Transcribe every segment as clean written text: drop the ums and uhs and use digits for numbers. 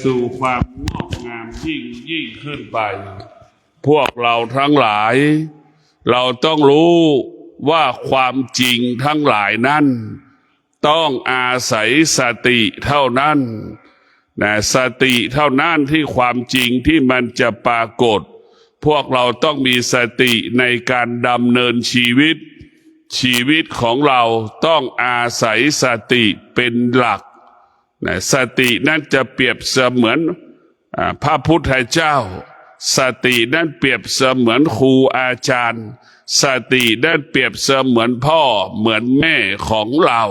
สู่ความงอกงามยิ่งขึ้นไปพวกเราทั้งหลายเราต้องรู้ว่าความจริงทั้งหลายนั้นต้องอาศัยสติเท่านั้นนะสติเท่านั้นที่ความจริงที่มันจะปรากฏพวกเราต้องมีสติในการดำเนินชีวิตของเราต้องอาศัยสติเป็นหลักนะสตินั้นจะเปรียบเสมือนพระพุทธเจ้าสตินั้นเปรียบเสมือนครูอาจารย์สตินั้นเปรียบเสมือนพ่อเหมือนแม่ของเรา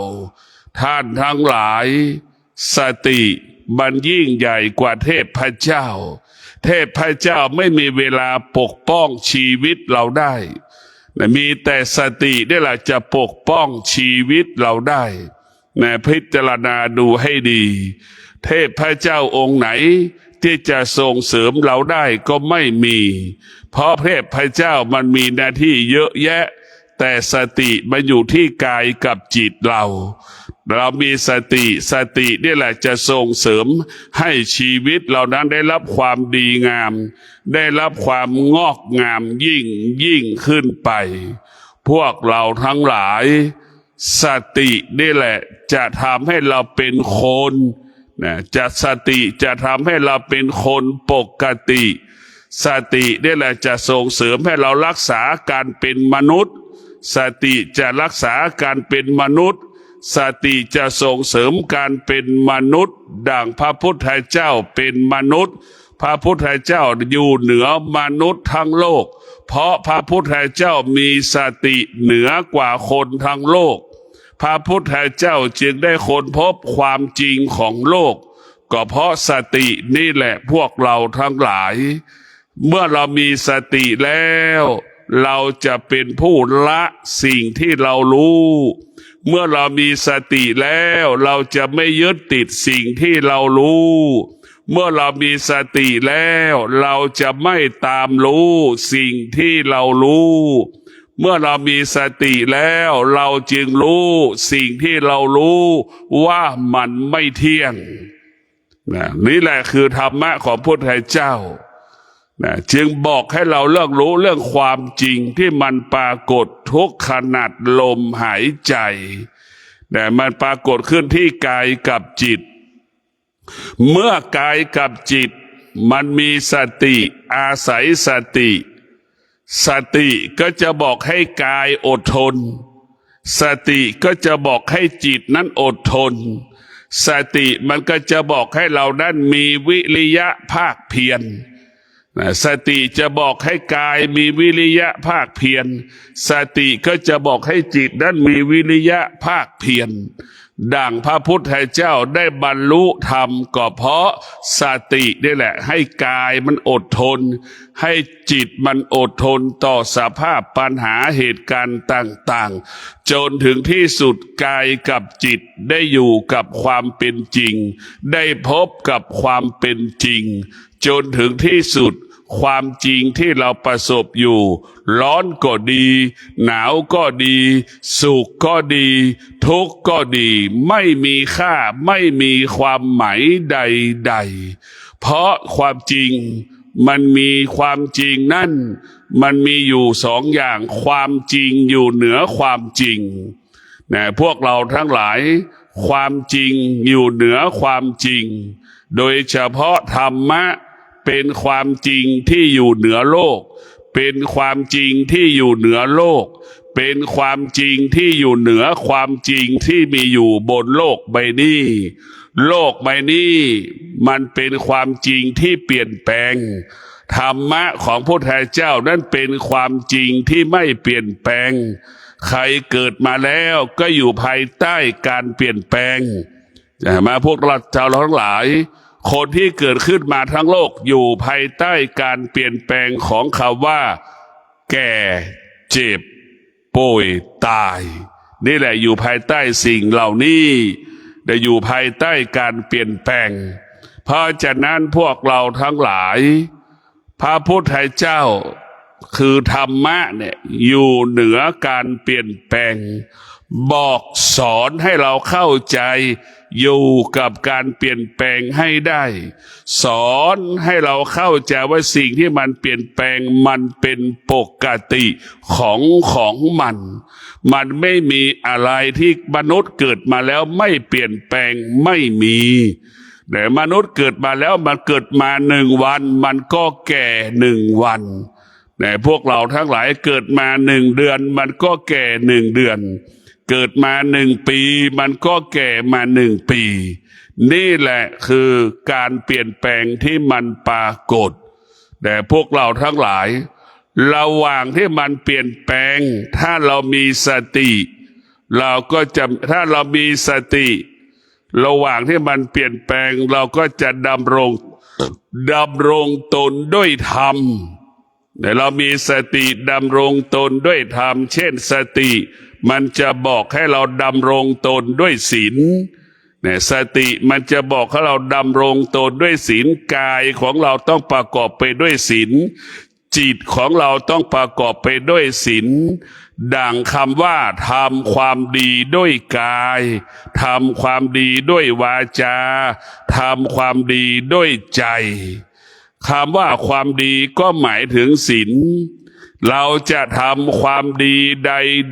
ท่านทั้งหลายสติมันยิ่งใหญ่กว่าเทพเจ้าเทพเจ้าไม่มีเวลาปกป้องชีวิตเราได้มีแต่สตินี่แหละจะปกป้องชีวิตเราได้พิจารณาดูให้ดีเทพเจ้าองค์ไหนที่จะส่งเสริมเราได้ก็ไม่มีเพราะเทพเจ้ามันมีหน้าที่เยอะแยะแต่สติมันอยู่ที่กายกับจิตเรามีสตินี่แหละจะส่งเสริมให้ชีวิตเรานั้นได้รับความดีงามได้รับความงอกงามยิ่งขึ้นไปพวกเราทั้งหลายสตินี่แหละจะทำให้เราเป็นคนสติจะทำให้เราเป็นคนปกติสตินี่แหละจะส่งเสริมให้เรารักษาการเป็นมนุษย์สติจะรักษาการเป็นมนุษย์สติจะส่งเสริมการเป็นมนุษย์ดังพระพุทธเจ้าเป็นมนุษย์พระพุทธเจ้าอยู่เหนือมนุษย์ทั้งโลกเพราะพระพุทธเจ้ามีสติเหนือกว่าคนทั้งโลกพระพุทธเจ้าจึงได้ค้นพบความจริงของโลกก็เพราะสตินี่แหละพวกเราทั้งหลายเมื่อเรามีสติแล้วเราจะเป็นผู้ละสิ่งที่เรารู้เมื่อเรามีสติแล้วเราจะไม่ยึดติดสิ่งที่เรารู้เมื่อเรามีสติแล้วเราจะไม่ตามรู้สิ่งที่เรารู้เมื่อเรามีสติแล้วเราจึงรู้สิ่งที่เรารู้ว่ามันไม่เที่ยงนี่แหละคือธรรมะของพระพุทธเจ้าจึงบอกให้เราเลิกรู้เรื่องความจริงที่มันปรากฏทุกขณะลมหายใจมันปรากฏขึ้นที่กายกับจิตเมื่อกายกับจิตมันมีสติอาศัยสติก็จะบอกให้กายอดทนสติก็จะบอกให้จิตนั้นอดทนสติมันก็จะบอกให้เรานั้นมีวิริยะภาคเพียรสติจะบอกให้กายมีวิริยะภาคเพียรสติก็จะบอกให้จิตนั้นมีวิริยะภาคเพียรดังพระพุทธเจ้าได้บรรลุธรรมก็เพราะสตินี่แหละให้กายมันอดทนให้จิตมันอดทนต่อสภาพปัญหาเหตุการณ์ต่างๆจนถึงที่สุดกายกับจิตได้อยู่กับความเป็นจริงได้พบกับความเป็นจริงจนถึงที่สุดความจริงที่เราประสบอยู่ร้อนก็ดีหนาวก็ดีสุขก็ดีทุกข์ก็ดีไม่มีค่าไม่มีความหมายใดๆเพราะความจริงมันมีความจริงนั่นมันมีอยู่สองอย่างความจริงอยู่เหนือความจริงพวกเราทั้งหลายความจริงอยู่เหนือความจริงโดยเฉพาะธรรมะเป็นความจริงที่อยู่เหนือโลกเป็นความจริงที่อยู่เหนือโลกเป็นความจริงที่อยู่เหนือความจริงที่มีอยู่บนโลกใบนี้โลกใบนี้มันเป็นความจริงที่เปลี่ยนแปลงธรรมะของพระพุทธเจ้านั้นเป็นความจริงที่ไม่เปลี่ยนแปลงใครเกิดมาแล้วก็อยู่ภายใต้การเปลี่ยนแปลงมาพวกเราชาวทั้งหลายคนที่เกิดขึ้นมาทั้งโลกอยู่ภายใต้การเปลี่ยนแปลงของคำว่าแก่เจ็บป่วยตายนี่แหละอยู่ภายใต้สิ่งเหล่านี้ได้อยู่ภายใต้การเปลี่ยนแปลงเพราะฉะนั้นพวกเราทั้งหลายพระพุทธเจ้าคือธรรมะอยู่เหนือการเปลี่ยนแปลง บอกสอนให้เราเข้าใจอยู่กับการเปลี่ยนแปลงให้ได้ สอนให้เราเข้าใจว่าสิ่งที่มันเปลี่ยนแปลงมันเป็นปกติของมันไม่มีอะไรที่มนุษย์เกิดมาแล้วไม่เปลี่ยนแปลงไม่มีแต่มนุษย์เกิดมาแล้วมันเกิดมา1 วันมันก็แก่1 วันแต่พวกเราทั้งหลายเกิดมา1 เดือนมันก็แก่1 เดือนเกิดมา1 ปีมันก็แก่มา1 ปีนี่แหละคือการเปลี่ยนแปลงที่มันปรากฏแต่พวกเราทั้งหลายระหว่างที่มันเปลี่ยนแปลงถ้าเรามีสติเราก็จะถ้าเรามีสติระหว่างที่มันเปลี่ยนแปลงเราก็จะดำรงตนด้วยธรรมแต่เรามีสติดำรงตนด้วยธรรมเช่นสติมันจะบอกให้เราดำรงตนด้วยศีลเนี่ยสติมันจะบอกให้เราดำรงตนด้วยศีลกายของเราต้องประกอบไปด้วยศีลจิตของเราต้องประกอบไปด้วยศีลดังคำว่าทำความดีด้วยกายทำความดีด้วยวาจาทำความดีด้วยใจคำว่าความดีก็หมายถึงศีลเราจะทำความดีใ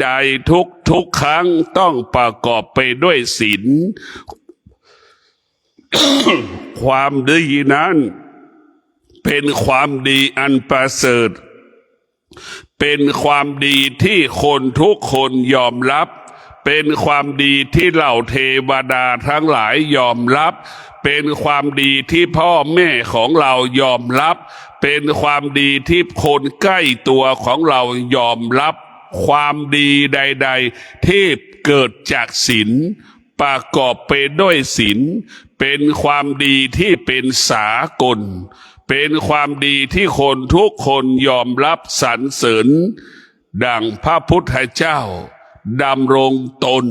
ดๆทุกครั้งต้องประกอบไปด้วยศีล ความดีนั้นเป็นความดีอันประเสริฐเป็นความดีที่คนทุกคนยอมรับเป็นความดีที่เหล่าเทวดาทั้งหลายยอมรับเป็นความดีที่พ่อแม่ของเรายอมรับเป็นความดีที่คนใกล้ตัวของเรายอมรับความดีใดๆที่เกิดจากศีลประกอบไปด้วยศีลเป็นความดีที่เป็นสากลเป็นความดีที่คนทุกคนยอมรับสรรเสริญดังพระพุทธเจ้าดำรงตน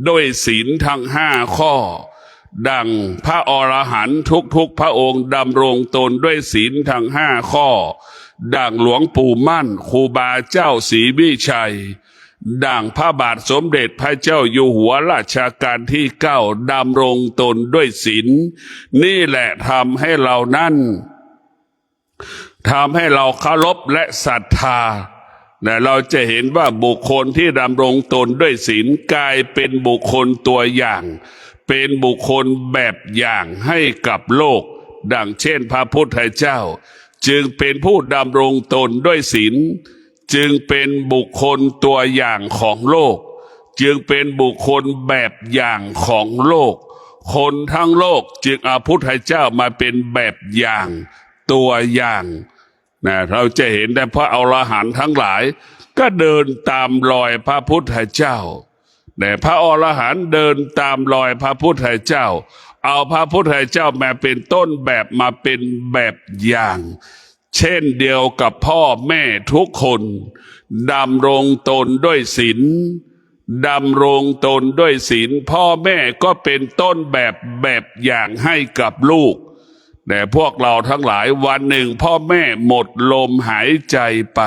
ด้วยศีลทั้ง5 ข้อดังพระอรหันต์ทุกพระองค์ดำรงตนด้วยศีลทั้ง5 ข้อดังหลวงปู่มั่นครูบาเจ้าศรีวิชัยดังพระบาทสมเด็จพระเจ้าอยู่หัวรัชกาลที่9ดำรงตนด้วยศีลนี่แหละทำให้เราเคารพและศรัทธาแต่เราจะเห็นว่าบุคคลที่ดำรงตนด้วยศีลกลายเป็นบุคคลตัวอย่างเป็นบุคคลแบบอย่างให้กับโลกดังเช่นพระพุทธเจ้าจึงเป็นผู้ดำรงตนด้วยศีลจึงเป็นบุคคลตัวอย่างของโลกจึงเป็นบุคคลแบบอย่างของโลกคนทั้งโลกจึงเอาพุทธเจ้ามาเป็นแบบอย่างตัวอย่างนะเราจะเห็นได้พระอรหันต์ทั้งหลายก็เดินตามรอยพระพุทธเจ้าแต่พระอรหันต์เดินตามรอยพระพุทธเจ้าเอาพระพุทธเจ้ามาเป็นต้นแบบมาเป็นแบบอย่างเช่นเดียวกับพ่อแม่ทุกคนดำรงตนด้วยศีลดำรงตนด้วยศีลพ่อแม่ก็เป็นต้นแบบอย่างให้กับลูกแต่พวกเราทั้งหลายวันหนึ่งพ่อแม่หมดลมหายใจไป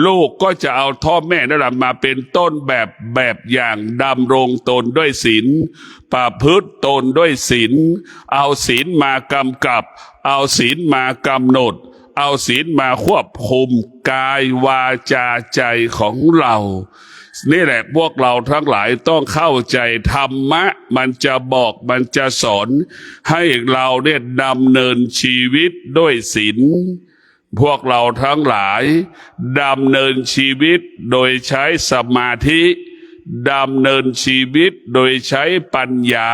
ลูกก็จะเอาพ่อแม่นั่นแหละมาเป็นต้นแบบอย่างดำรงตนด้วยศีลประพฤติตนด้วยศีลเอาศีลมากำกับเอาศีลมากำหนดเอาศีลมาควบคุมกายวาจาใจของเรานี่แหละพวกเราทั้งหลายต้องเข้าใจธรรมะมันจะบอกมันจะสอนให้เราเนี่ยดำเนินชีวิตด้วยศีลพวกเราทั้งหลายดำเนินชีวิตโดยใช้สมาธิดำเนินชีวิตโดยใช้ปัญญา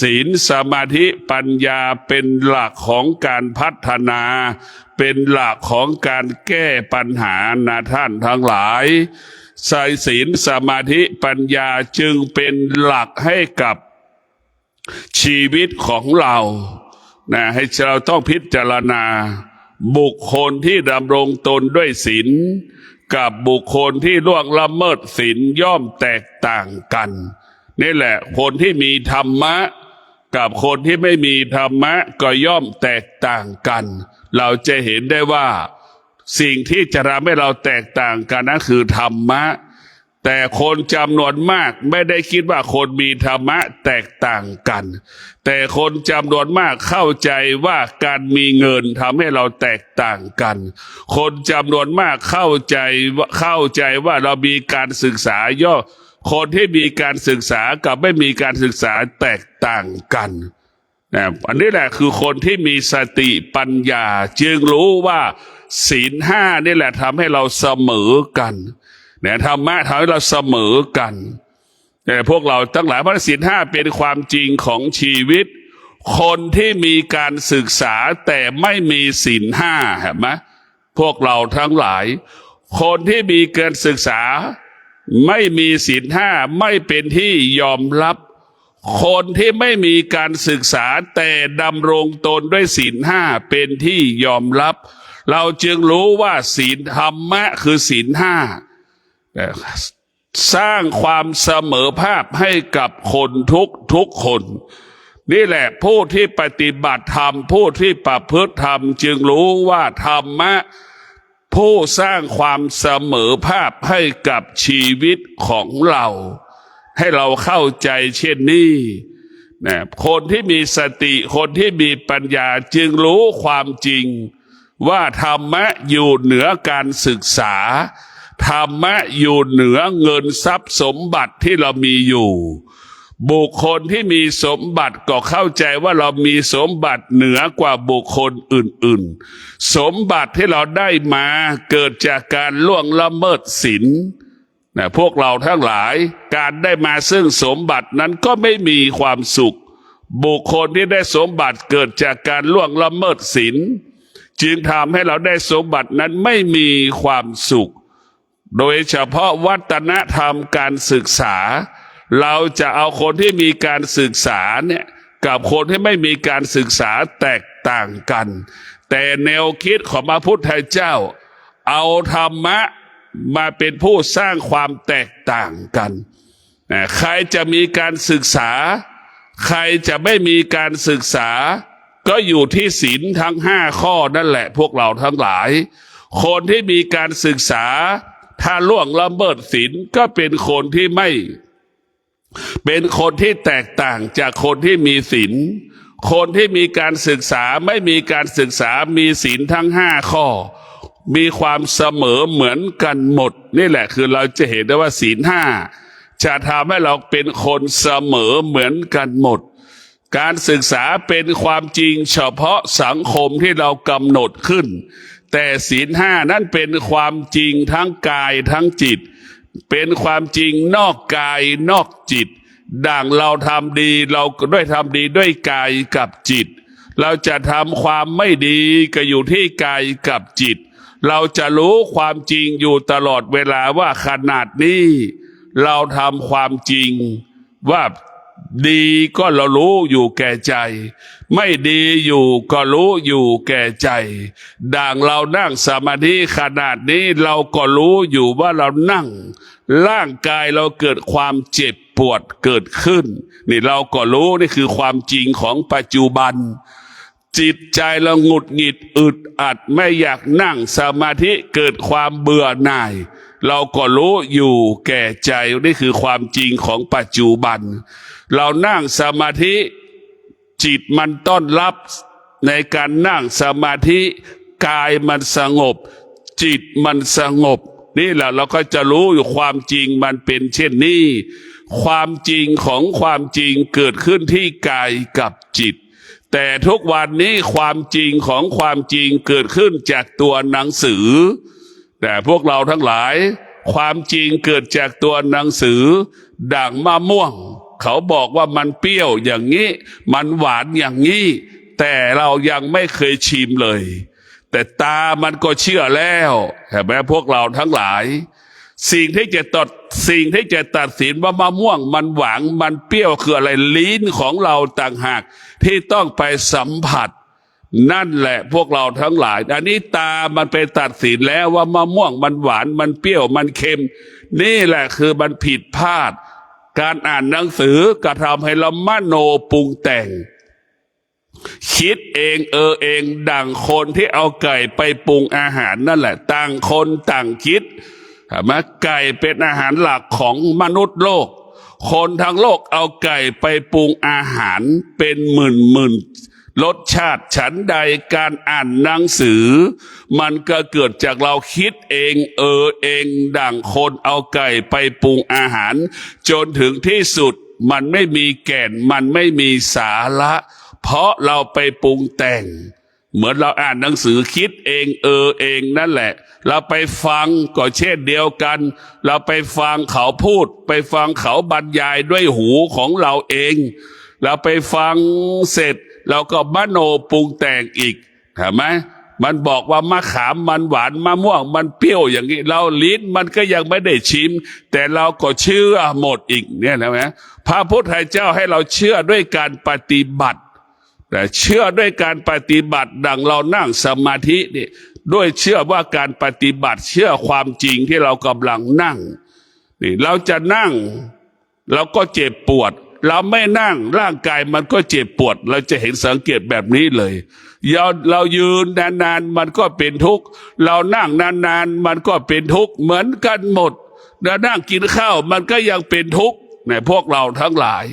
ศีลสมาธิปัญญาเป็นหลักของการพัฒนาเป็นหลักของการแก้ปัญหานะท่านทั้งหลายศีลสมาธิปัญญาจึงเป็นหลักให้กับชีวิตของเราให้เราต้องพิจารณาบุคคลที่ดำรงตนด้วยศีลกับบุคคลที่ล่วงละเมิดศีลย่อมแตกต่างกันนี่แหละคนที่มีธรรมะกับคนที่ไม่มีธรรมะก็ย่อมแตกต่างกันเราจะเห็นได้ว่าสิ่งที่จะทำให้เราแตกต่างกันนั้นคือธรรมะ แต่คนจำนวนมากไม่ได้คิดว่าคนมีธรรมะแตกต่างกันแต่คนจำนวนมากเข้าใจว่าการมีเงินทำให้เราแตกต่างกันคนจำนวนมากเข้าใจว่าเรามีการศึกษาย่อคนที่มีการศึกษากับไม่มีการศึกษาแตกต่างกันนะอันนี้แหละคือคนที่มีสติปัญญาจึงรู้ว่าศีลห้านี่แหละทำให้เราเสมอกันเนี่ยธรรมะทำให้เราเสมอกันแต่พวกเราทั้งหลายเพราะศีลห้าเป็นความจริงของชีวิตคนที่มีการศึกษาแต่ไม่มีศีลห้าเห็นไหมพวกเราทั้งหลายคนที่มีการศึกษาไม่มีศีลห้าไม่เป็นที่ยอมรับคนที่ไม่มีการศึกษาแต่ดำรงตนด้วยศีลห้าเป็นที่ยอมรับเราจึงรู้ว่าศีลธรรมะคือศีลห้าสร้างความเสมอภาคให้กับคนทุกคนนี่แหละผู้ที่ปฏิบัติธรรมผู้ที่ประพฤติธรรมจึงรู้ว่าธรรมะผู้สร้างความเสมอภาคให้กับชีวิตของเราให้เราเข้าใจเช่นนี้นะคนที่มีสติคนที่มีปัญญาจึงรู้ความจริงว่าธรรมะอยู่เหนือการศึกษาธรรมะอยู่เหนือเงินทรัพย์สมบัติที่เรามีอยู่บุคคลที่มีสมบัติก็เข้าใจว่าเรามีสมบัติเหนือกว่าบุคคลอื่นๆสมบัติที่เราได้มาเกิดจากการล่วงละเมิดศีลนะพวกเราทั้งหลายการได้มาซึ่งสมบัตินั้นก็ไม่มีความสุขบุคคลที่ได้สมบัติเกิดจากการล่วงละเมิดศีลจึงทำให้เราได้สมบัตินั้นไม่มีความสุขโดยเฉพาะวัฒนธรรมการศึกษาเราจะเอาคนที่มีการศึกษาเนี่ยกับคนที่ไม่มีการศึกษาแตกต่างกันแต่แนวคิดของพระพุทธเจ้าเอาธรรมะมาเป็นผู้สร้างความแตกต่างกันใครจะมีการศึกษาใครจะไม่มีการศึกษาก็อยู่ที่ศีลทั้ง5ข้อนั่นแหละพวกเราทั้งหลายคนที่มีการศึกษาถ้าล่วงละเมิดศีลก็เป็นคนที่ไม่เป็นคนที่แตกต่างจากคนที่มีศีลคนที่มีการศึกษาไม่มีการศึกษามีศีลทั้ง5ข้อมีความเสมอเหมือนกันหมดนี่แหละคือเราจะเห็นได้ว่าศีลห้าจะทำให้เราเป็นคนเสมอเหมือนกันหมดการศึกษาเป็นความจริงเฉพาะสังคมที่เรากำหนดขึ้นแต่ศีลห้านั้นเป็นความจริงทั้งกายทั้งจิตเป็นความจริงนอกกายนอกจิตดังเราทำดีเราด้วยทำดีด้วยกายกับจิตเราจะทำความไม่ดีก็อยู่ที่กายกับจิตเราจะรู้ความจริงอยู่ตลอดเวลาว่าขนาดนี้เราทำความจริงว่าดีก็เรารู้อยู่แก่ใจไม่ดีอยู่ก็รู้อยู่แก่ใจดังเรานั่งสมาธิขนาดนี้เราก็รู้อยู่ว่าเรานั่งร่างกายเราเกิดความเจ็บปวดเกิดขึ้นนี่เราก็รู้นี่คือความจริงของปัจจุบันจิตใจเราหงุดหงิดอึดอัดไม่อยากนั่งสมาธิเกิดความเบื่อหน่ายเราก็รู้อยู่แก่ใจนี่คือความจริงของปัจจุบันเรานั่งสมาธิจิตมันต้อนรับในการนั่งสมาธิกายมันสงบจิตมันสงบนี่แหละเราก็จะรู้อยู่ความจริงมันเป็นเช่นนี้ความจริงของความจริงเกิดขึ้นที่กายกับจิตแต่ทุกวันนี้ความจริงของความจริงเกิดขึ้นจากตัวหนังสือแต่พวกเราทั้งหลายความจริงเกิดจากตัวหนังสือด่างมะม่วงเขาบอกว่ามันเปรี้ยวอย่างนี้มันหวานอย่างนี้แต่เรายังไม่เคยชิมเลยแต่ตามันก็เชื่อแล้วเห็นไหมพวกเราทั้งหลายสิ่งที่จะตัดสินว่ามะม่วงมันหวานมันเปรี้ยวคืออะไรลิ้นของเราต่างหากที่ต้องไปสัมผัสนั่นแหละพวกเราทั้งหลายอันนี้ตามันไปตัดสินแล้วว่ามะม่วงมันหวานมันเปรี้ยวมันเค็มนี่แหละคือมันผิดพลาดการอ่านหนังสือก็ทำให้เรามโนปรุงแต่งคิดเองเองดังคนที่เอาไก่ไปปรุงอาหารนั่นแหละต่างคนต่างคิด ไหมไก่เป็นอาหารหลักของมนุษย์โลกคนทั้งโลกเอาไก่ไปปรุงอาหารเป็นหมื่นรสชาติฉันใดการอ่านหนังสือมันก็เกิดจากเราคิดเองเองดั่งคนเอาไก่ไปปรุงอาหารจนถึงที่สุดมันไม่มีแก่นมันไม่มีสาระเพราะเราไปปรุงแต่งเหมือนเราอ่านหนังสือคิดเองเองนั่นแหละเราไปฟังก็เช่นเดียวกันเราไปฟังเขาพูดไปฟังเขาบรรยายด้วยหูของเราเองเราไปฟังเสร็จเราก็มโนปรุงแต่งอีกเห็นไหมมันบอกว่ามะขามมันหวานมะม่วงมันเปรี้ยวอย่างนี้เราลิ้นมันก็ยังไม่ได้ชิมแต่เราก็เชื่อหมดอีกเนี่ยนะพระพุทธเจ้าให้เราเชื่อด้วยการปฏิบัติแต่เชื่อด้วยการปฏิบัติดังเรานั่งสมาธินี่ด้วยเชื่อว่าการปฏิบัติเชื่อความจริงที่เรากำลังนั่งนี่เราจะนั่งเราก็เจ็บปวดเราไม่นั่งร่างกายมันก็เจ็บปวดเราจะเห็นสังเกตแบบนี้เลยเรายืนนานๆมันก็เป็นทุกข์เรานั่งนานๆมันก็เป็นทุกข์เหมือนกันหมดเรานั่งกินข้าวมันก็ยังเป็นทุกข์ในพวกเราทั้งหลาย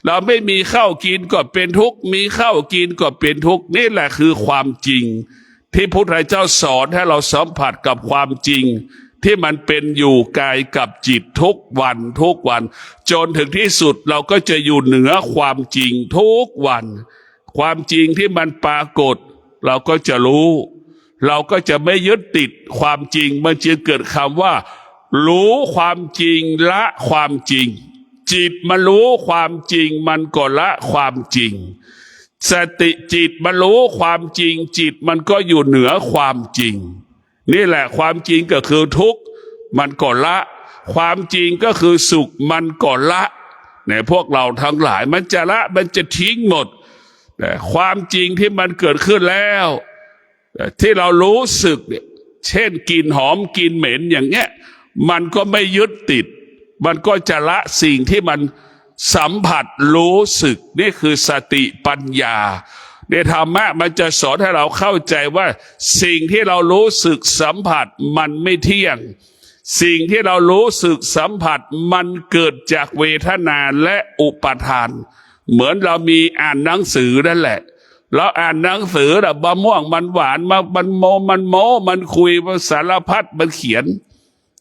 เราไม่มีข้าวกินก็เป็นทุกข์มีข้าวกินก็เป็นทุกข์นี่แหละคือความจริงที่พระพุทธเจ้าสอนให้เราสัมผัสกับความจริงที่มันเป็นอยู่กายกับจิตทุกวันจนถึงที่สุดเราก็จะอยู่เหนือความจริงทุกวันความจริงที่มันปรากฏเราก็จะรู้เราก็จะไม่ยึดติดความจริงมันจึงเกิดคำว่ารู้ความจริงละความจริงจิตมันรู้ความจริงมันก็ละความจริงสติจิตมันรู้ความจริงจิตมันก็อยู่เหนือความจริงนี่แหละความจริงก็คือทุกข์มันก็ละความจริงก็คือสุขมันก็ละเนี่ยพวกเราทั้งหลายมันจะละมันจะทิ้งหมดแต่ความจริงที่มันเกิดขึ้นแล้วที่เรารู้สึกเนี่ยเช่นกลิ่นหอมกลิ่นเหม็นอย่างเงี้ยมันก็ไม่ยึดติดมันก็จะละสิ่งที่มันสัมผัสรู้สึกนี่คือสติปัญญาในธรรมะมันจะสอนให้เราเข้าใจว่าสิ่งที่เรารู้สึกสัมผัสมันไม่เที่ยงสิ่งที่เรารู้สึกสัมผัสมันเกิดจากเวทนาและอุปาทานเหมือนเรามีอ่านหนังสือนั่นแหละเราอ่านหนังสือแบบมะม่วงมันหวานมันโมมันคุยมันสารพัดมันเขียน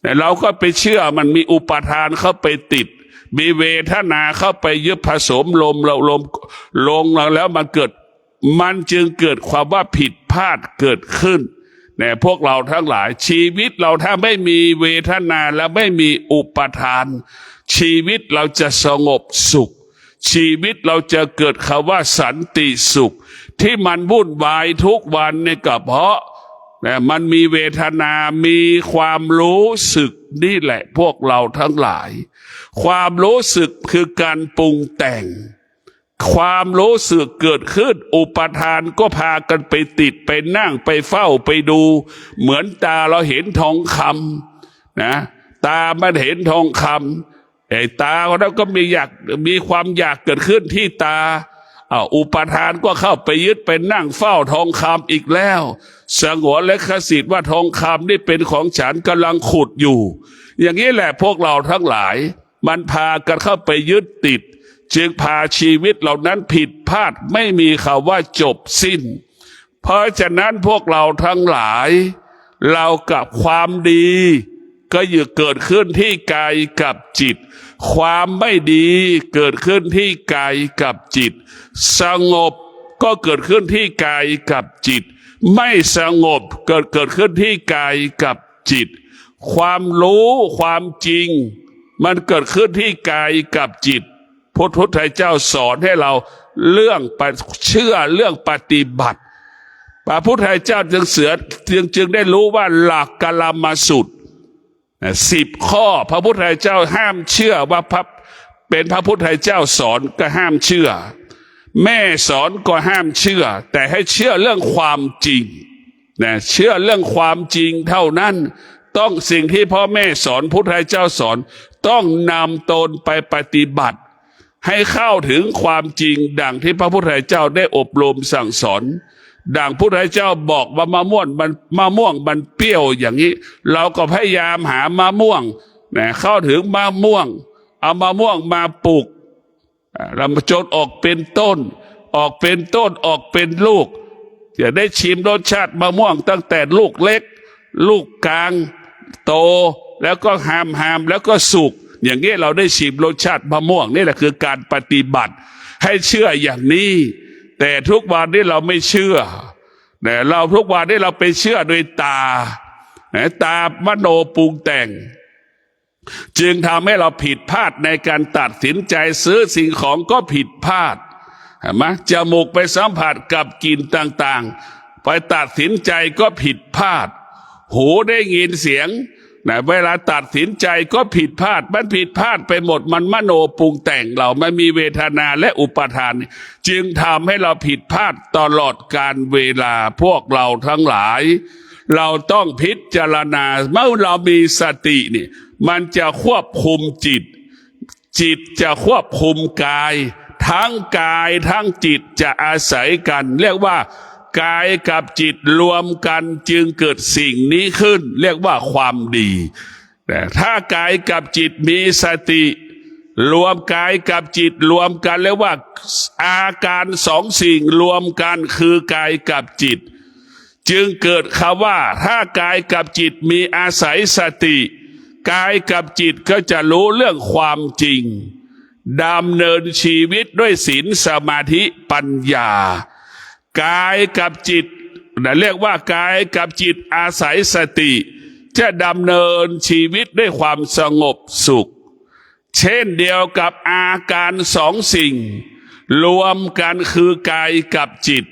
แต่เราก็ไปเชื่อมันมีอุปาทานเข้าไปติดมีเวทนาเข้าไปยึดผสมลมแล้วมันจึงเกิดความว่าผิดพลาดเกิดขึ้นเนี่ยพวกเราทั้งหลายชีวิตเราถ้าไม่มีเวทนาและไม่มีอุปาทานชีวิตเราจะสงบสุขชีวิตเราจะเกิดคำว่าสันติสุขที่มันวุ่นวายทุกวันเนี่ยก็เพราะมันมีเวทนามีความรู้สึกนี่แหละพวกเราทั้งหลายความรู้สึกคือการปรุงแต่งความรู้สึกเกิดขึ้นอุปาทานก็พากันไปติดไปนั่งไปเฝ้าไปดูเหมือนตาเราเห็นทองคำนะตามันเห็นทองคำไอ้ตาเราก็มีความอยากเกิดขึ้นที่ตาอุปาทานก็เข้าไปยึดไปนั่งเฝ้าทองคำอีกแล้วสงวนและคสิทธิ์ว่าทองคำนี่เป็นของฉันกำลังขุดอยู่อย่างนี้แหละพวกเราทั้งหลายมันพากันเข้าไปยึดติดจึงพาชีวิตเหล่านั้นผิดพลาดไม่มีคำว่าจบสิ้นเพราะฉะนั้นพวกเราทั้งหลายเรากับความดีก็อยู่เกิดขึ้นที่กายกับจิตความไม่ดีเกิดขึ้นที่กายกับจิตสงบก็เกิดขึ้นที่กายกับจิตไม่สงบเกิดขึ้นที่กายกับจิตความรู้ความจริงมันเกิดขึ้นที่กายกับจิตพระพุทธเจ้าสอนให้เราเรื่องเชื่อเรื่องปฏิบัติพระพุทธเจ้าจึงได้รู้ว่าหลักกลามสูตร10 ข้อพระพุทธเจ้าห้ามเชื่อว่าเป็นพระพุทธเจ้าสอนก็ห้ามเชื่อแม่สอนก็ห้ามเชื่อแต่ให้เชื่อเรื่องความจริงนะเชื่อเรื่องความจริงเท่านั้นต้องสิ่งที่พ่อแม่สอนพุทธเจ้าสอนต้องนำตนไปปฏิบัติให้เข้าถึงความจริงดังที่พระพุทธเจ้าได้อบรมสั่งสอน ดังพุทธเจ้าบอกว่ามะม่วงมันเปรี้ยวอย่างนี้เราก็พยายามหามะม่วงนะเข้าถึงมะม่วงเอามะม่วงมาปลูกเราจนออกเป็นต้นออกเป็นลูกจะได้ชิมรสชาติมะม่วงตั้งแต่ลูกเล็กลูกกลางโตแล้วก็หามแล้วก็สุกอย่างนี้เราได้ชิมรสชาติมะม่วงนี่แหละคือการปฏิบัติให้เชื่ออย่างนี้แต่ทุกวันนี้เราไม่เชื่อแต่เราทุกวันนี้เราไปเชื่อโดยตามโนปรุงแต่งจึงทำให้เราผิดพลาดในการตัดสินใจซื้อสิ่งของก็ผิดพลาดเห็นไหมจมูกไปสัมผัสกับกลิ่นต่างๆไปตัดสินใจก็ผิดพลาดหูได้ยินเสียงนะเวลาตัดสินใจก็ผิดพลาดมันผิดพลาดไปหมดมันมโนปรุงแต่งเรามันมีเวทนาและอุปาทานจึงทำให้เราผิดพลาดตลอดการเวลาพวกเราทั้งหลายเราต้องพิจารณาเมื่อเรามีสตินี่มันจะควบคุมจิตจะควบคุมกายทั้งกายทั้งจิตจะอาศัยกันเรียกว่ากายกับจิตรวมกันจึงเกิดสิ่งนี้ขึ้นเรียกว่าความดีแต่ถ้ากายกับจิตมีสติรวมกายกับจิตรวมกันเรียกว่าอาการสองสิ่งรวมกันคือกายกับจิตจึงเกิดคำว่าถ้ากายกับจิตมีอาศัยสติกายกับจิตก็จะรู้เรื่องความจริงดำเนินชีวิตด้วยศีลสมาธิปัญญากายกับจิตเรียกว่ากายกับจิตอาศัยสติจะดำเนินชีวิตด้วยความสงบสุขเช่นเดียวกับอาการสองสิ่งรวมกันคือกายกับจิต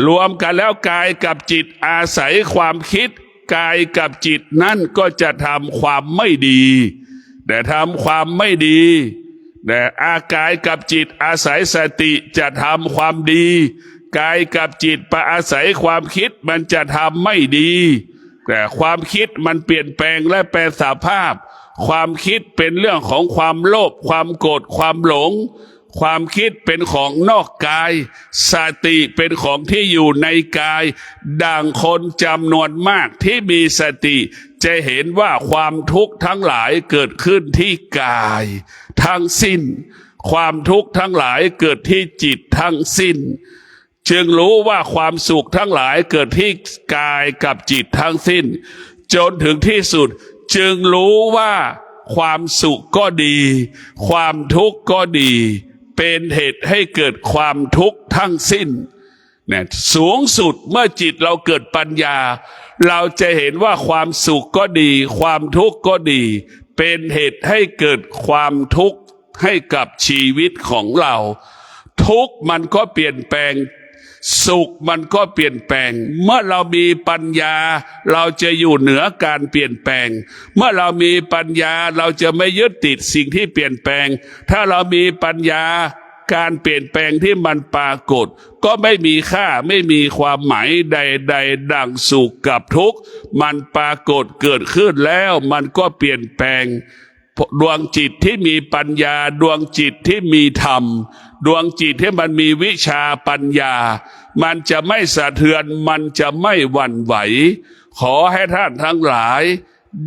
รวมกันแล้วกายกับจิตอาศัยความคิดกายกับจิตนั่นก็จะทำความไม่ดีแต่ทำความไม่ดีแต่กายกับจิตอาศัยสติจะทำความดีกายกับจิตไปอาศัยความคิดมันจะทำไม่ดีแต่ความคิดมันเปลี่ยนแปลงและแปรสภาพความคิดเป็นเรื่องของความโลภความโกรธความหลงความคิดเป็นของนอกกายสติเป็นของที่อยู่ในกายดังคนจำนวนมากที่มีสติจะเห็นว่าความทุกข์ทั้งหลายเกิดขึ้นที่กายทั้งสิ้นความทุกข์ทั้งหลายเกิดที่จิตทั้งสิ้นจึงรู้ว่าความสุขทั้งหลายเกิดที่กายกับจิตทั้งสิ้นจนถึงที่สุดจึงรู้ว่าความสุขก็ดีความทุกข์ก็ดีเป็นเหตุให้เกิดความทุกข์ทั้งสิ้นเนี่ยสูงสุดเมื่อจิตเราเกิดปัญญาเราจะเห็นว่าความสุขก็ดีความทุกข์ก็ดีเป็นเหตุให้เกิดความทุกข์ให้กับชีวิตของเราทุกข์มันก็เปลี่ยนแปลงสุขมันก็เปลี่ยนแปลงเมื่อเรามีปัญญาเราจะอยู่เหนือการเปลี่ยนแปลงเมื่อเรามีปัญญาเราจะไม่ยึดติดสิ่งที่เปลี่ยนแปลงถ้าเรามีปัญญาการเปลี่ยนแปลงที่มันปรากฏก็ไม่มีค่าไม่มีความหมายใดๆดังสุขกับทุกข์มันปรากฏเกิดขึ้นแล้วมันก็เปลี่ยนแปลงดวงจิตที่มีปัญญาดวงจิตที่มีธรรมดวงจิตที่มันมีวิชาปัญญามันจะไม่สะเทือนมันจะไม่หวั่นไหวขอให้ท่านทั้งหลาย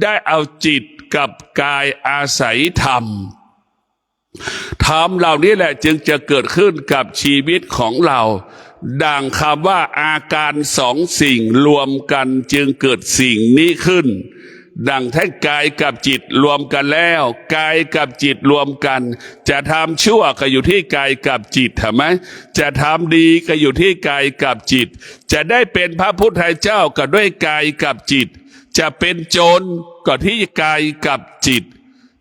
ได้เอาจิตกับกายอาศัยธรรมเหล่านี้แหละจึงจะเกิดขึ้นกับชีวิตของเราดังคำว่าอาการสองสิ่งรวมกันจึงเกิดสิ่งนี้ขึ้นดังแท้กายกับจิตรวมกันแล้วกายกับจิตรวมกันจะทำชั่วก็อยู่ที่กายกับจิตใช่ไหมจะทำดีก็อยู่ที่กายกับจิตจะได้เป็นพระพุทธเจ้าก็ด้วยกายกับจิตจะเป็นโจรก็ที่กายกับจิต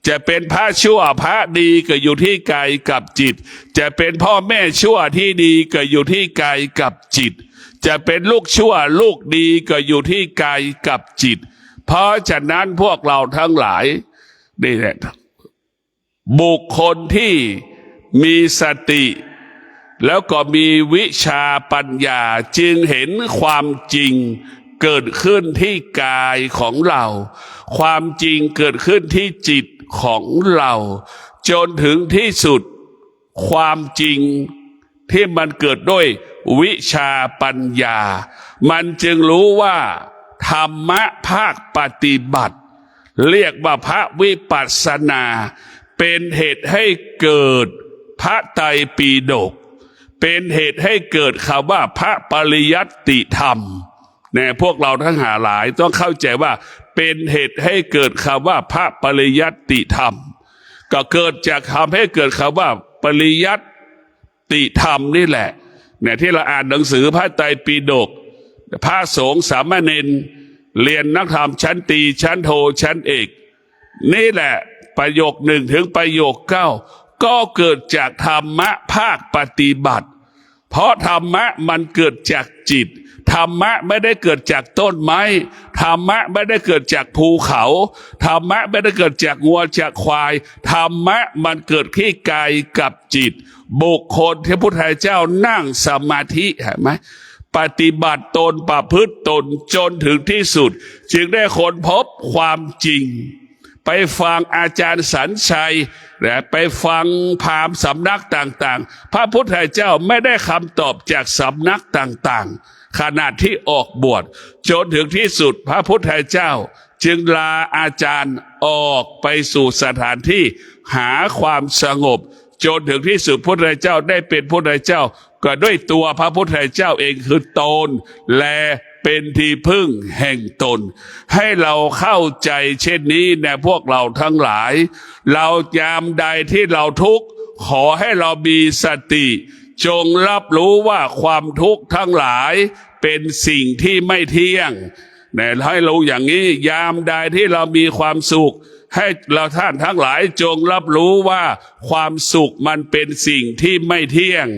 จะเป็นพระชั่วพระดีก็อยู่ที่กายกับจิตจะเป็นพ่อแม่ชั่วที่ดีก็อยู่ที่กายกับจิตจะเป็นลูกชั่วลูกดีก็อยู่ที่กายกับจิตเพราะฉะนั้นพวกเราทั้งหลายนี่แหละบุคคลที่มีสติแล้วก็มีวิชาปัญญาจึงเห็นความจริงเกิดขึ้นที่กายของเราความจริงเกิดขึ้นที่จิตของเราจนถึงที่สุดความจริงที่มันเกิดด้วย วิชาปัญญามันจึงรู้ว่าธรรมะภาคปฏิบัติเรียกว่าพระวิปัสสนาเป็นเหตุให้เกิดพระไตรปิฎกเป็นเหตุให้เกิดคำว่าพระปริยัติธรรมเนี่ยพวกเราทั้งหลายต้องเข้าใจว่าเป็นเหตุให้เกิดคำว่าพระปริยัติธรรมก็เกิดจากคำให้เกิดคำว่าปริยัติธรรมนี่แหละเนี่ยที่เราอ่านหนังสือพระไตรปิฎกพระสงฆ์สามเณรเรียนนักธรรมชั้นตรีชั้นโทชั้นเอกนี่แหละประโยค 1 ถึงประโยค 9ก็เกิดจากธรรมะภาคปฏิบัติเพราะธรรมะมันเกิดจากจิตธรรมะไม่ได้เกิดจากต้นไม้ธรรมะไม่ได้เกิดจากภูเขาธรรมะไม่ได้เกิดจากงัวจากควายธรรมะมันเกิดที่กายกับจิตบุคคลที่พระพุทธเจ้านั่งสมาธิเห็นไหมปฏิบัติตนประพฤติตนจนถึงที่สุดจึงได้ค้นพบความจริงไปฟังอาจารย์สัญชัยไปฟังพราหมณ์สำนักต่างๆพระพุทธเจ้าไม่ได้คำตอบจากสำนักต่างๆขณะที่ออกบวชจนถึงที่สุดพระพุทธเจ้าจึงลาอาจารย์ออกไปสู่สถานที่หาความสงบจนถึงที่สุดพระพุทธเจ้าได้เป็นพระพุทธเจ้าก็ด้วยตัวพระพุทธเจ้าเองคือตนและเป็นที่พึ่งแห่งตนให้เราเข้าใจเช่นนี้นะพวกเราทั้งหลายเรายามใดที่เราทุกข์ขอให้เรามีสติจงรับรู้ว่าความทุกข์ทั้งหลายเป็นสิ่งที่ไม่เที่ยงนะให้รู้อย่างนี้ยามใดที่เรามีความสุขให้เราท่านทั้งหลายจงรับรู้ว่าความสุขมันเป็นสิ่งที่ไม่เที่ยง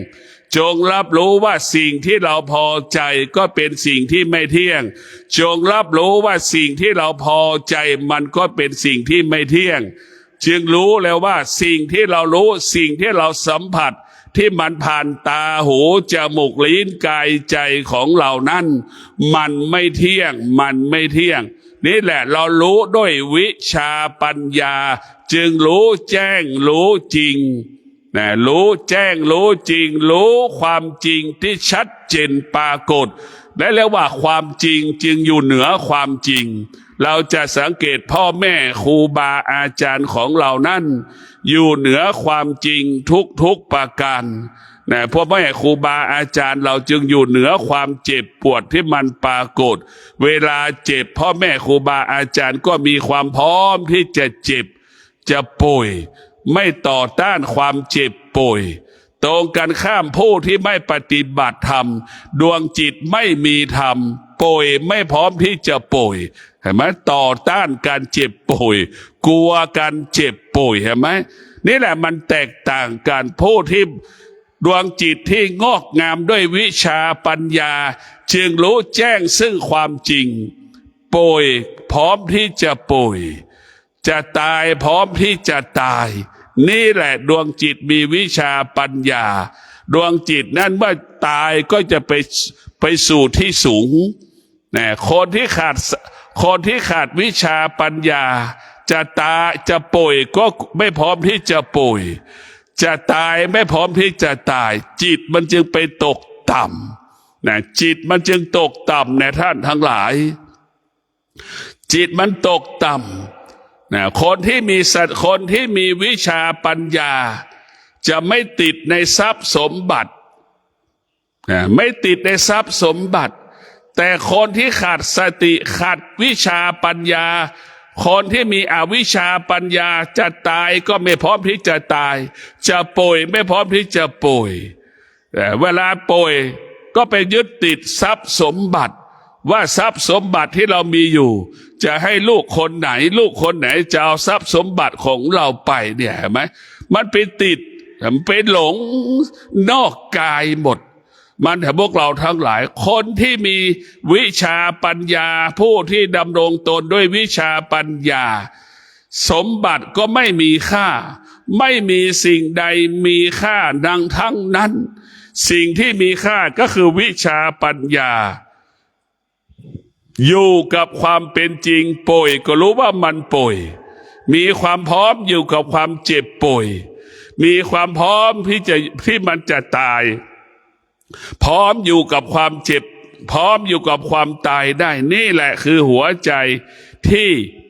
จงรับรู้ว่าสิ่งที่เราพอใจก็เป็นสิ่งที่ไม่เที่ยงจงรับรู้ว่าสิ่งที่เราพอใจมันก็เป็นสิ่งที่ไม่เที่ยงจึงรู้แล้วว่าสิ่งที่เรารู้สิ่งที่เราสัมผัสที่มันผ่านตาหูจมูกลิ้นกายใจของเรานั้นมันไม่เที่ยงมันไม่เที่ยงนี่แหละเรารู้ด้วยวิชาปัญญาจึงรู้แจ้งรู้จริงนะรู้แจ้งรู้จริงรู้ความจริงที่ชัดเจนปรากฏและเรียกว่าความจริงจึงอยู่เหนือความจริงเราจะสังเกตพ่อแม่ครูบาอาจารย์ของเรานั้นอยู่เหนือความจริงทุกประการนะพ่อแม่ครูบาอาจารย์เราจึงอยู่เหนือความเจ็บปวดที่มันปรากฏเวลาเจ็บพ่อแม่ครูบาอาจารย์ก็มีความพร้อมที่จะเจ็บจะป่วยไม่ต่อต้านความเจ็บป่วยตรงกันข้ามผู้ที่ไม่ปฏิบัติธรรมดวงจิตไม่มีธรรมป่วยไม่พร้อมที่จะป่วยเห็นไหมต่อต้านการเจ็บป่วยกลัวการเจ็บป่วยเห็นไหมนี่แหละมันแตกต่างกันผู้ที่ดวงจิตที่งอกงามด้วยวิชาปัญญาจึงรู้แจ้งซึ่งความจริงป่วยพร้อมที่จะป่วยจะตายพร้อมที่จะตายนี่แหละดวงจิตมีวิชาปัญญาดวงจิตนั้นเมื่อตายก็จะไปสู่ที่สูงนะคนที่ขาดวิชาปัญญาจะตายจะป่วยก็ไม่พร้อมที่จะป่วยจะตายไม่พร้อมที่จะตายจิตมันจึงไปตกต่ำนะจิตมันจึงตกต่ำในท่านทั้งหลายจิตมันตกต่ำนะคนที่มีวิชาปัญญาจะไม่ติดในทรัพย์สมบัตินะไม่ติดในทรัพย์สมบัติแต่คนที่ขาดสติขาดวิชาปัญญาคนที่มีอวิชชาปัญญาจะตายก็ไม่พร้อมที่จะตายจะป่วยไม่พร้อมที่จะป่วยแต่เวลาป่วยก็ไปยึดติดทรัพย์สมบัติว่าทรัพย์สมบัติที่เรามีอยู่จะให้ลูกคนไหนจะเอาทรัพย์สมบัติของเราไปเนี่ยเห็นไหมมันไปติดมันไปหลงนอกกายหมดมันแต่พวกเราทั้งหลายคนที่มีวิชาปัญญาผู้ที่ดำรงตนด้วยวิชาปัญญาสมบัติก็ไม่มีค่าไม่มีสิ่งใดมีค่าดังทั้งนั้นสิ่งที่มีค่าก็คือวิชาปัญญาอยู่กับความเป็นจริงป่วยก็รู้ว่ามันป่วยมีความพร้อมอยู่กับความเจ็บป่วยมีความพร้อมที่มันจะตาย พร้อมอยู่กับความเจ็บพร้อมอยู่กับความตายได้นี่แหละคือหัวใจที่